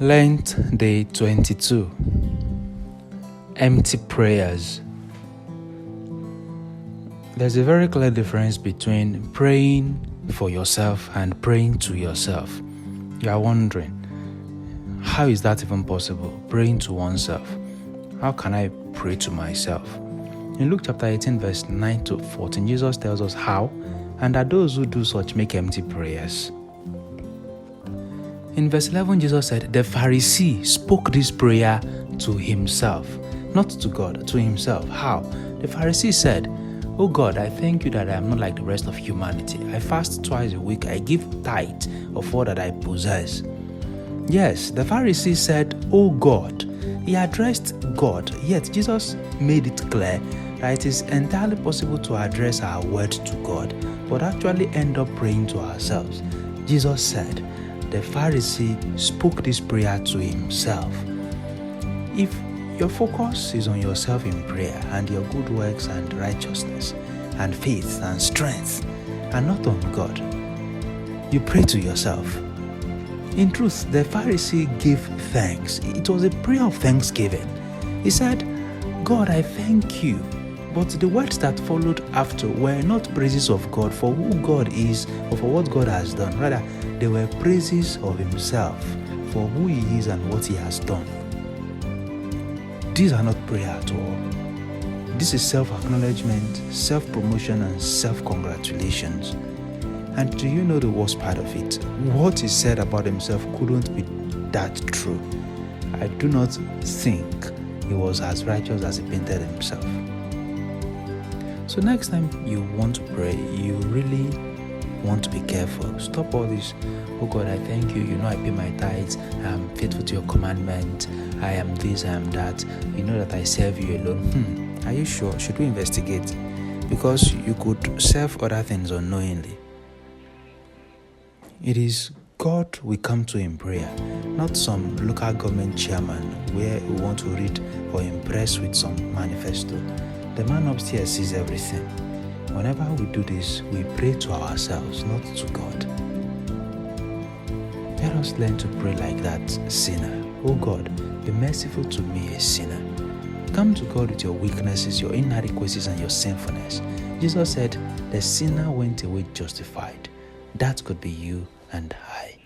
Lent Day 22. Empty prayers. There's a very clear difference between praying for yourself and praying to yourself. You are wondering, how is that even possible? Praying to oneself. How can I pray to myself? In Luke chapter 18 verse 9 to 14, Jesus tells us how, and that those who do such make empty prayers. In verse 11, Jesus said, the Pharisee spoke this prayer to himself, not to God, to himself. How? The Pharisee said, "Oh God, I thank you that I am not like the rest of humanity. I fast twice a week. I give tithe of all that I possess." Yes, the Pharisee said, "Oh God." He addressed God, yet Jesus made it clear that it is entirely possible to address our word to God, but actually end up praying to ourselves. Jesus said, the Pharisee spoke this prayer to himself. If your focus is on yourself in prayer and your good works and righteousness and faith and strength and not on God, you pray to yourself. In truth, the Pharisee gave thanks. It was a prayer of thanksgiving. He said, "God, I thank you." But the words that followed after were not praises of God for who God is or for what God has done. Rather, they were praises of himself for who he is and what he has done. These are not prayer at all. This is self-acknowledgement, self-promotion, and self-congratulations. And do you know the worst part of it? What he said about himself couldn't be that true. I do not think he was as righteous as he painted himself. So next time you want to pray, you really want to be careful. Stop all this, "Oh God, I thank you. You know I pay my tithes. I am faithful to your commandment. I am this, I am that. You know that I serve you alone." Are you sure? Should we investigate? Because you could serve other things unknowingly. It is God we come to in prayer, not some local government chairman where we want to read or impress with some manifesto. The man upstairs sees everything. Whenever we do this, we pray to ourselves, not to God. Let us learn to pray like that sinner. "Oh God, be merciful to me, a sinner." Come to God with your weaknesses, your inadequacies, and your sinfulness. Jesus said, the sinner went away justified. That could be you and I.